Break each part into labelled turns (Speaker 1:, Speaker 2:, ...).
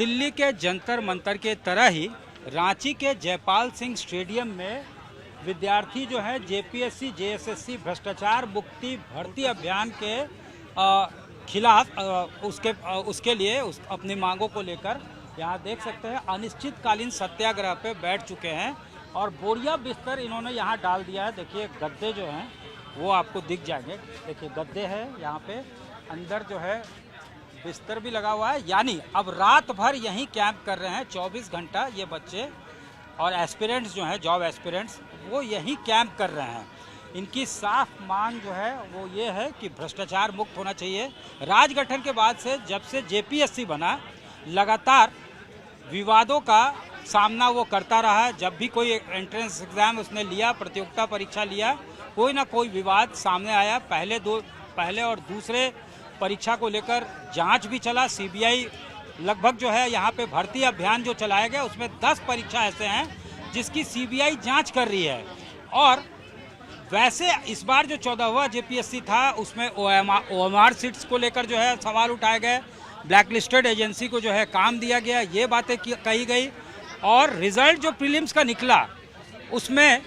Speaker 1: दिल्ली के जंतर मंतर के तरह ही रांची के जयपाल सिंह स्टेडियम में विद्यार्थी जो है जेपीएससी जेएसएससी भ्रष्टाचार मुक्ति भर्ती अभियान के खिलाफ उसके लिए अपनी मांगों को लेकर यहाँ देख सकते हैं अनिश्चितकालीन सत्याग्रह पे बैठ चुके हैं और बोरिया बिस्तर इन्होंने यहाँ डाल दिया है। देखिए गद्दे जो हैं वो आपको दिख जाएंगे। देखिए गद्दे हैं यहाँ पे, अंदर जो है बिस्तर भी लगा हुआ है। यानी अब रात भर यहीं कैंप कर रहे हैं 24 घंटा ये बच्चे और एस्पिरेंट्स जो हैं जॉब एस्पिरेंट्स वो यहीं कैंप कर रहे हैं। इनकी साफ मांग जो है वो ये है कि भ्रष्टाचार मुक्त होना चाहिए। राज गठन के बाद से जब से जेपीएससी बना लगातार विवादों का सामना वो करता रहा है। जब भी कोई एंट्रेंस एग्ज़ाम उसने लिया, प्रतियोगिता परीक्षा लिया, कोई ना कोई विवाद सामने आया। पहले और दूसरे परीक्षा को लेकर जांच भी चला। सीबीआई लगभग जो है यहाँ पे भर्ती अभियान जो चलाया गया उसमें 10 परीक्षा ऐसे हैं जिसकी सीबीआई जांच कर रही है। और वैसे इस बार जो 14वां जेपीएससी था उसमें ओएमआर सीट्स को लेकर जो है सवाल उठाए गए, ब्लैकलिस्टेड एजेंसी को जो है काम दिया गया, ये बातें कही गई। और रिजल्ट जो प्रीलिम्स का निकला उसमें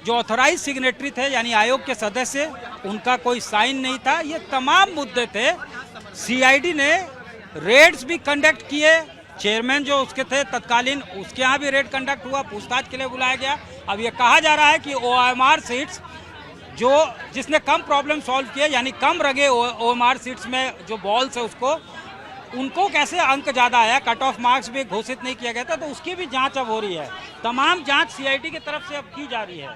Speaker 1: जो ऑथराइज सिग्नेटरी थे यानी आयोग के सदस्य उनका कोई साइन नहीं था। ये तमाम मुद्दे थे। सीआईडी ने रेड्स भी कंडक्ट किए, चेयरमैन जो उसके थे तत्कालीन उसके यहाँ भी रेड कंडक्ट हुआ, पूछताछ के लिए बुलाया गया। अब ये कहा जा रहा है कि ओएमआर सीट्स जिसने कम प्रॉब्लम सॉल्व किए यानी कम रगे ओएमआर सीट्स में जो बॉल्स है उनको कैसे अंक ज़्यादा आया, कट ऑफ मार्क्स भी घोषित नहीं किया गया था, तो उसकी भी जांच अब हो रही है। तमाम जांच सीआईडी की तरफ से अब की जा रही है।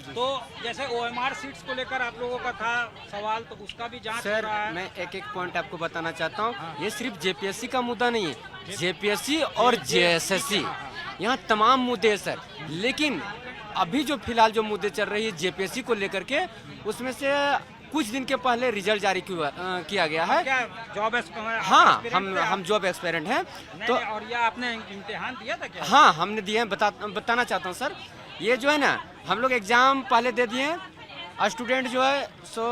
Speaker 1: तो जैसे ओएमआर सीट्स को लेकर आप लोगों का था सवाल, तो उसका भी जांच हो रहा है।
Speaker 2: मैं एक पॉइंट आपको बताना चाहता हूँ। ये सिर्फ जेपीएससी का मुद्दा नहीं है, जेपीएससी और जेएसएससी यहाँ तमाम मुद्दे हैं सर। लेकिन अभी जो फिलहाल जो मुद्दे चल रही है जेपीएससी को लेकर के, उसमें से कुछ दिन के पहले रिजल्ट जारी किया गया है।
Speaker 1: क्या जॉब
Speaker 2: हाँ, हम जॉब एक्सपेरेंट हैं। तो
Speaker 1: और ये आपने इम्तिहान दिया था क्या?
Speaker 2: हाँ, हमने दिए हैं। बताना चाहता हूँ सर, ये जो है ना हम लोग एग्जाम पहले दे दिए हैं। स्टूडेंट जो है सो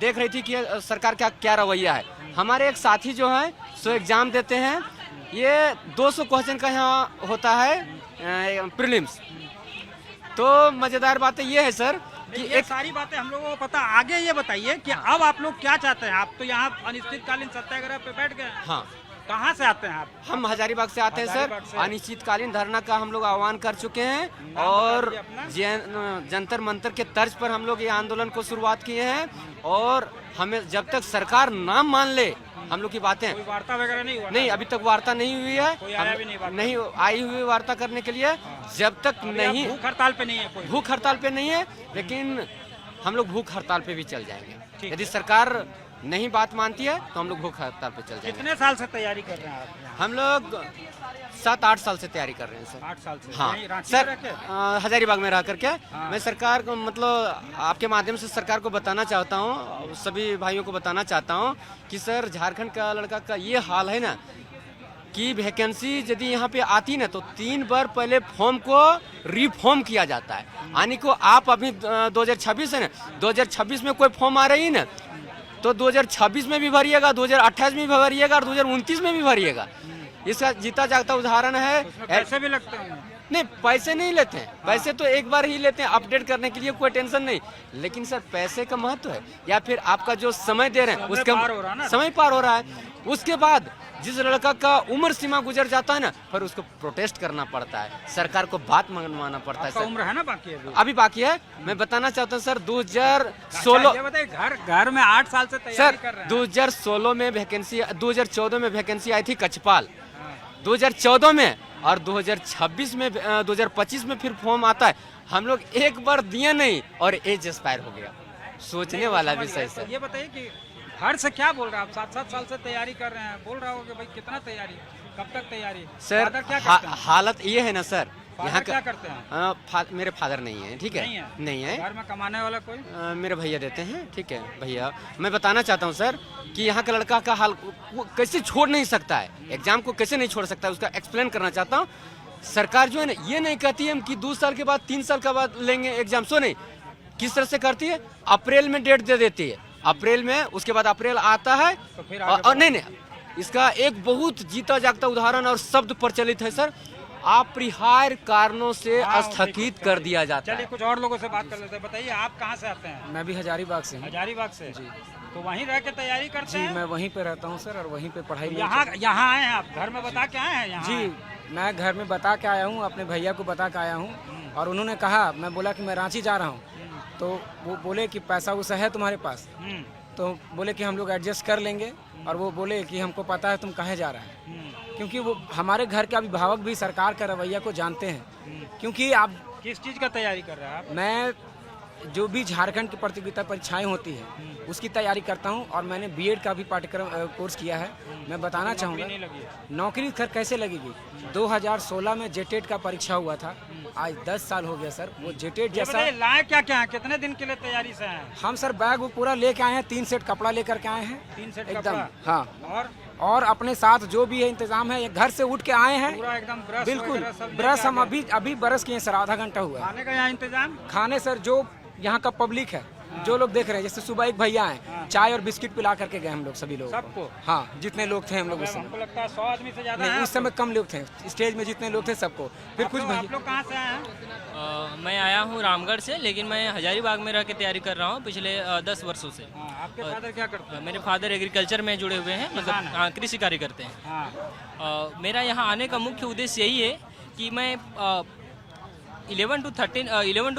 Speaker 2: देख रही थी कि सरकार का क्या रवैया है। हमारे एक साथी जो है सो एग्जाम देते हैं। ये 200 क्वेश्चन का यहाँ होता है प्रीलिम्स। तो मजेदार बात ये है सर कि
Speaker 1: एक सारी बातें हम लोगों को पता। आगे ये बताइए कि अब आप लोग क्या चाहते हैं? आप तो यहाँ अनिश्चितकालीन सत्याग्रह पे बैठ गए।
Speaker 2: हाँ,
Speaker 1: कहाँ से आते हैं आप?
Speaker 2: हम हजारीबाग से आते हैं सर। अनिश्चितकालीन धरना का हम लोग आह्वान कर चुके हैं और जंतर मंतर के तर्ज पर हम लोग ये आंदोलन को शुरुआत किए हैं। और हमें जब तक सरकार ना मान ले हम लोग की बातें,
Speaker 1: कोई वार्ता वगैरह नहीं हुआ?
Speaker 2: नहीं, अभी तक वार्ता नहीं हुई है।
Speaker 1: कोई आया भी
Speaker 2: नहीं आई हुई वार्ता करने के लिए। जब तक नहीं,
Speaker 1: भूख हड़ताल पे नहीं है कोई?
Speaker 2: भूख हड़ताल पे नहीं है, लेकिन हम लोग भूख हड़ताल पे भी चल जाएंगे। यदि सरकार नहीं बात मानती है तो हम लोग भूख हड़ताल पे चल जाएंगे।
Speaker 1: कितने साल से तैयारी कर रहे हैं आप?
Speaker 2: हम लोग 7-8 साल से तैयारी कर रहे हैं सर।
Speaker 1: 8 साल से?
Speaker 2: हाँ सर, हजारीबाग में रह करके मैं सरकार को मतलब आपके माध्यम से सरकार को बताना चाहता हूँ, सभी भाइयों को बताना चाहता हूँ कि सर झारखंड का लड़का का ये हाल है ना कि वैकेंसी यदि यहाँ पे आती ना तो 3 बार पहले फॉर्म को रिफॉर्म किया जाता है। यानी को आप अभी 2026 है ना, 2026 में कोई फॉर्म आ रही है ना तो 2026 में भी भरिएगा, 2028 में भी भरिएगा और 2029 में भी भरिएगा। इसका जीता जागता उदाहरण है।
Speaker 1: पैसे भी लगते हैं?
Speaker 2: नहीं, पैसे नहीं लेते हैं। पैसे तो एक बार ही लेते हैं अपडेट करने के लिए, कोई टेंशन नहीं। लेकिन सर पैसे का महत्व है या फिर आपका जो समय दे रहे हैं उसका समय पार हो रहा है। उसके बाद जिस लड़का का उम्र सीमा गुजर जाता है ना फिर उसको प्रोटेस्ट करना पड़ता है, सरकार को बात मनवाना पड़ता है। सर
Speaker 1: उम्र है ना बाकी?
Speaker 2: अभी बाकी है। मैं बताना चाहता हूँ सर 2016
Speaker 1: घर में 8 साल से तैयारी कर रहे हैं।
Speaker 2: 2016 में वैकेंसी, 2014 में वैकेंसी आई थी कचपाल, 2014 में, और 2026 में 2025 में फिर फॉर्म आता है। हम लोग एक बार दिए नहीं और एज एक्सपायर हो गया। सोचने वाला विषय सर।
Speaker 1: ये बताइए कि घर से क्या बोल रहे हैं आप? 7-7 साल से तैयारी कर रहे हैं, बोल रहा हो कि भाई कितना तैयारी, कब तक तैयारी?
Speaker 2: सर
Speaker 1: क्या करते हैं?
Speaker 2: हालत ये है ना सर,
Speaker 1: यहाँ क्या करते हैं?
Speaker 2: मेरे फादर नहीं है, ठीक है? नहीं है।
Speaker 1: घर में कमाने वाला कोई?
Speaker 2: मेरे भैया देते हैं, ठीक है भैया। मैं बताना चाहता हूँ सर कि यहाँ का लड़का का हाल वो कैसे छोड़ नहीं सकता है, एग्जाम को कैसे नहीं छोड़ सकता है, उसका एक्सप्लेन करना चाहता हूँ। सरकार जो है ना ये नहीं कहती है कि 2 साल के बाद 3 साल के बाद लेंगे एग्जाम, सो नहीं, किस तरह से करती है, अप्रैल में डेट दे देती है, अप्रैल में, उसके बाद अप्रैल आता है
Speaker 1: तो फिर
Speaker 2: और नहीं इसका एक बहुत जीता जागता उदाहरण और शब्द प्रचलित है सर, अपरिहार्य कारणों से स्थगित कर दिया जाता
Speaker 1: चलिए
Speaker 2: है।
Speaker 1: कुछ और लोगों से बात कर लेते हैं। बताइए आप कहाँ से आते हैं?
Speaker 3: मैं भी हजारीबाग से हूँ।
Speaker 1: हजारीबाग से जी। तो वहीं रह के तैयारी करते
Speaker 3: जी,
Speaker 1: हैं?
Speaker 3: मैं वहीं पे रहता हूँ सर, और वहीं पे पढ़ाई
Speaker 1: यहाँ आए हैं आप? घर में बता के आए हैं यहाँ?
Speaker 3: जी, मैं घर में बता के आया हूँ, अपने भैया को बता के आया हूँ, और उन्होंने कहा, मैं बोला कि मैं रांची जा रहा हूँ, तो वो बोले कि पैसा वैसा है तुम्हारे पास? तो बोले कि हम लोग एडजस्ट कर लेंगे, और वो बोले कि हमको पता है तुम कहाँ जा रहा है, क्योंकि वो हमारे घर के अभिभावक भी सरकार का रवैया को जानते हैं। क्योंकि आप
Speaker 1: किस चीज़ का तैयारी कर रहे हैं आप?
Speaker 3: मैं जो भी झारखंड की प्रतियोगिता परीक्षाएं होती है उसकी तैयारी करता हूं, और मैंने बीएड का भी पाठ्यक्रम कोर्स किया है। मैं बताना चाहूँगा,
Speaker 1: नहीं लगी है।
Speaker 3: नौकरी खैर कैसे लगेगी? 2016 में जेटेट का परीक्षा हुआ था, आज 10 साल हो गया सर। वो जेटेट जैसा
Speaker 1: लाए क्या क्या है? कितने दिन के लिए तैयारी से हैं?
Speaker 3: हम सर बैग वो पूरा लेके आए हैं, 3 सेट कपड़ा लेकर के आए हैं,
Speaker 1: 3 सेट
Speaker 3: एकदम।
Speaker 1: कपड़ा?
Speaker 3: हाँ, और अपने साथ जो भी है इंतजाम है, ये घर से उठ के आए हैं
Speaker 1: पूरा एकदम ब्रश
Speaker 3: बिल्कुल।
Speaker 1: वगैरह सब लेके
Speaker 3: ब्रश हम
Speaker 1: आ गए?
Speaker 3: अभी ब्रश किए सर, आधा घंटा हुआ है।
Speaker 1: खाने का यहाँ इंतजाम?
Speaker 3: खाने सर जो यहाँ का पब्लिक है, जो लोग देख रहे हैं, जैसे सुबह एक भैया हैं, चाय और बिस्किट पिला करके गए हम लोग सभी लोग
Speaker 1: सबको?
Speaker 3: हाँ, जितने लोग थे हम लोग उस
Speaker 1: हमको
Speaker 3: समय।
Speaker 1: लगता है 100 आदमी से ज्यादा
Speaker 3: नहीं,
Speaker 1: हैं
Speaker 3: उस समय कम लोग थे, स्टेज में जितने लोग थे सबको। फिर कुछ
Speaker 1: आप
Speaker 3: भैया
Speaker 1: लोग कहाँ से आए हैं?
Speaker 4: मैं आया हूँ रामगढ़ से, लेकिन मैं हजारीबाग में रह के तैयारी कर रहा हूँ पिछले 10 वर्षों से।
Speaker 1: आपके फादर क्या करते हैं?
Speaker 4: मेरे फादर एग्रीकल्चर में जुड़े हुए हैं, मतलब हाँ, कृषि कार्य करते हैं।
Speaker 1: हाँ।
Speaker 4: मेरा यहाँ आने का मुख्य उद्देश्य यही है कि मैं 11 to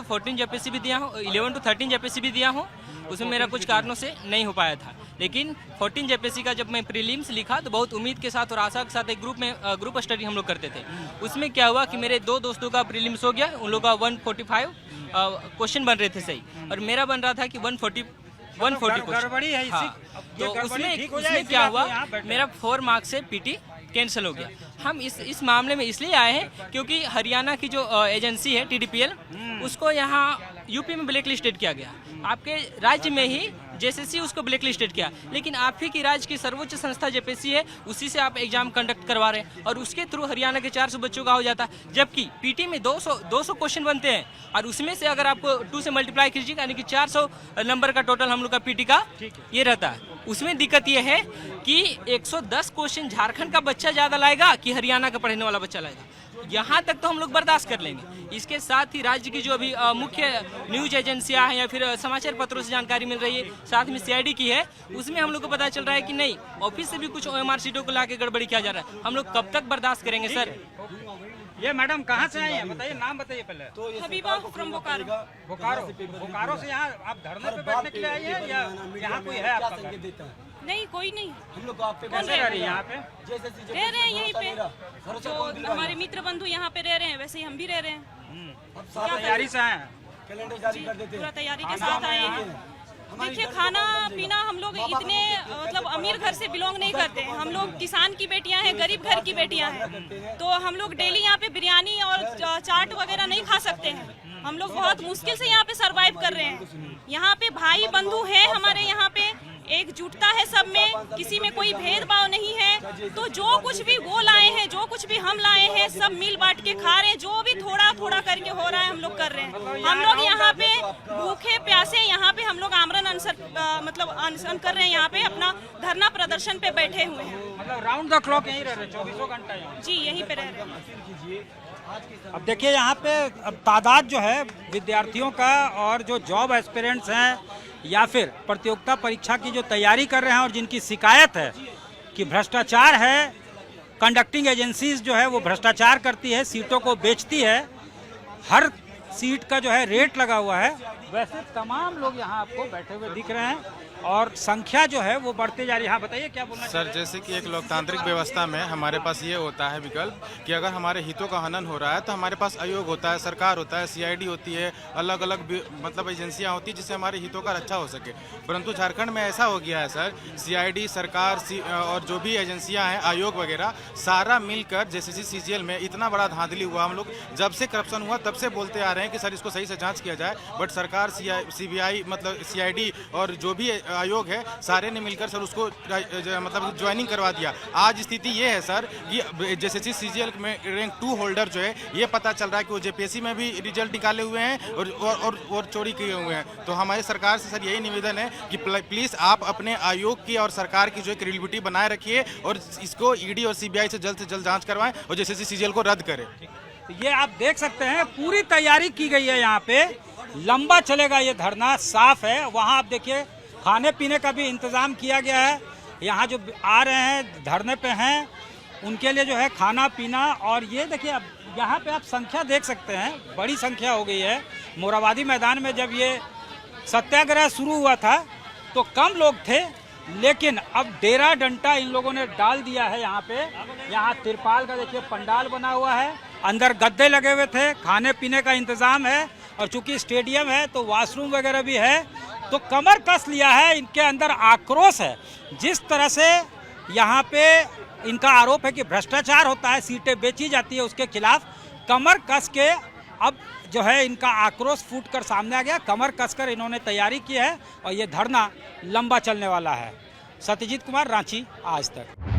Speaker 4: 14 जेपीएससी भी दिया हूँ, 11 to 13 जेपीएससी भी दिया हूँ। उसमें मेरा कुछ कारणों से नहीं हो पाया था, लेकिन 14 जेपीएससी का जब मैं प्रीलिम्स लिखा तो बहुत उम्मीद के साथ और आशा के साथ एक ग्रुप स्टडी हम लोग करते थे। उसमें क्या हुआ कि मेरे 2 दोस्तों का प्रीलिम्स हो गया, उन लोगों का 145 क्वेश्चन बन रहे थे सही, और मेरा बन रहा था कि 140 क्वेश्चन।
Speaker 1: गड़बड़ी है
Speaker 4: हाँ, तो उसमें क्या हुआ, मेरा 4 मार्क्स से पीटी कैंसिल हो गया। हम इस मामले में इसलिए आए हैं क्योंकि हरियाणा की जो एजेंसी है TDPL, उसको यहाँ यूपी में ब्लैक लिस्टेड किया गया। आपके राज्य में ही जेएसएससी उसको ब्लैक लिस्टेड किया, लेकिन आप ही की राज्य की सर्वोच्च संस्था जेपीएससी है, उसी से आप एग्जाम कंडक्ट करवा रहे हैं, और उसके थ्रू हरियाणा के 400 बच्चों का हो जाता है। जबकि पीटी में 200 क्वेश्चन बनते हैं, और उसमें से अगर आपको 2 से मल्टीप्लाई कीजिए, यानी कि 400 नंबर का टोटल हम लोग का पीटी का ये रहता है। उसमें दिक्कत ये है कि 110 क्वेश्चन झारखंड का बच्चा ज्यादा लाएगा कि हरियाणा का पढ़ने वाला बच्चा लाएगा। यहाँ तक तो हम लोग बर्दाश्त कर लेंगे। इसके साथ ही राज्य की जो अभी मुख्य न्यूज एजेंसियां हैं या फिर समाचार पत्रों से जानकारी मिल रही है, साथ में CID की है, उसमें हम लोग को पता चल रहा है कि नहीं, ऑफिस से भी कुछ OMR सीटों को लाके गड़बड़ी किया जा रहा है। हम लोग कब तक बर्दाश्त करेंगे सर?
Speaker 1: ये मैडम कहाँ से आई हैं? बताइए, नाम बताइए पहले।
Speaker 5: Habiba from Bokaro.
Speaker 1: बोकारो से यहाँ आप धरने पे बैठने के लिए आई है या यहाँ कोई है आपका घर?
Speaker 5: नहीं, कोई नहीं।
Speaker 6: हम लोग आप पे
Speaker 1: कैसे रह रही है यहाँ पे?
Speaker 5: रह रहे हैं यहीं पे, जो हमारे मित्र बंधु यहाँ पे रह रहे हैं, वैसे ही हम भी रह रहे हैं।
Speaker 1: तैयारी से आए हैं?
Speaker 6: कैलेंडर जारी कर देते
Speaker 5: पूरा तैयारी के साथ आए हैं। देखिए, खाना पीना हम लोग इतने मतलब अमीर घर से बिलोंग नहीं करते हैं। हम लोग किसान की बेटियां हैं, गरीब घर की बेटियां हैं, तो हम लोग डेली यहाँ पे बिरयानी और चाट वगैरह नहीं खा सकते हैं। हम लोग बहुत मुश्किल से यहाँ पे सरवाइव कर रहे हैं। यहाँ पे भाई बंधु हैं हमारे, यहाँ पे एकजुटता है सब में, किसी में कोई भेदभाव नहीं है। तो जो कुछ भी वो लाए हैं, जो कुछ भी हम लाए हैं, सब मिल बांट के खा रहे हैं। जो भी थोड़ा थोड़ा करके हो रहा है हम लोग कर रहे हैं। हम लोग यहाँ पे भूखे प्यासे, यहाँ पे हम लोग आमरण अनशन कर रहे हैं। यहाँ पे अपना धरना प्रदर्शन पे बैठे हुए हैं।
Speaker 1: मतलब राउंड द क्लॉक यहीं रह रहे हैं, 24 घंटा यहाँ?
Speaker 5: जी, यहीं पे रह रहे हैं।
Speaker 1: अब देखिए यहाँ पे अब तादाद जो है विद्यार्थियों का, और जो जॉब एस्पिरेंट्स हैं या फिर प्रतियोगिता परीक्षा की जो तैयारी कर रहे हैं और जिनकी शिकायत है कि भ्रष्टाचार है, कंडक्टिंग एजेंसीज जो है वो भ्रष्टाचार करती है, सीटों को बेचती है, हर सीट का जो है रेट लगा हुआ है, वैसे तमाम लोग यहाँ आपको बैठे हुए दिख रहे हैं और संख्या जो है वो बढ़ती जा रही है। हाँ बताइए, क्या बोलना
Speaker 7: सर? जैसे कि एक लोकतांत्रिक व्यवस्था में हमारे पास ये होता है विकल्प कि अगर हमारे हितों का हनन हो रहा है तो हमारे पास आयोग होता है, सरकार होता है, CID होती है, अलग अलग मतलब एजेंसियां होती है जिससे हमारे हितों का रक्षा हो सके। परंतु झारखंड में ऐसा हो गया है सर, CID, सरकार और जो भी एजेंसियां हैं, आयोग वगैरह, सारा मिलकर JCC CGL में इतना बड़ा धांधली हुआ। हम लोग जब से करप्शन हुआ तब से बोलते आ रहे हैं कि सर इसको सही से जाँच किया जाए, बट सरकार सरकार CBI मतलब CID और जो भी आयोग है सारे ने मिलकर सर उसको मतलब ज्वाइनिंग करवा दिया। आज स्थिति ये है सर कि JSSC CGL में रैंक 2 होल्डर जो है ये पता चल रहा है कि वो JPSC में भी रिजल्ट निकाले हुए हैं और चोरी किए हुए हैं। तो हमारी सरकार से सर यही निवेदन है कि प्लीज़ आप अपने आयोग की और सरकार की जो क्रेडिबिलिटी बनाए रखिए और इसको ED और CBI से जल्द जांच करवाएं और JSSC CGL को रद्द करें।
Speaker 1: ये आप देख सकते हैं पूरी तैयारी की गई है, यहाँ पे लंबा चलेगा ये धरना, साफ है। वहाँ आप देखिए खाने पीने का भी इंतजाम किया गया है। यहाँ जो आ रहे हैं धरने पे हैं उनके लिए जो है खाना पीना, और ये देखिए अब यहाँ पे आप संख्या देख सकते हैं, बड़ी संख्या हो गई है। मोराबादी मैदान में जब ये सत्याग्रह शुरू हुआ था तो कम लोग थे, लेकिन अब डेरा डंडा इन लोगों ने डाल दिया है। यहाँ पे यहाँ तिरपाल का देखिए पंडाल बना हुआ है, अंदर गद्दे लगे हुए थे, खाने पीने का इंतजाम है, और चूंकि स्टेडियम है तो वॉशरूम वगैरह भी है। तो कमर कस लिया है, इनके अंदर आक्रोश है। जिस तरह से यहाँ पे इनका आरोप है कि भ्रष्टाचार होता है, सीटें बेची जाती है, उसके खिलाफ कमर कस के अब जो है इनका आक्रोश फूट कर सामने आ गया। कमर कसकर इन्होंने तैयारी की है और ये धरना लंबा चलने वाला है। सत्यजीत कुमार, रांची, आज तक।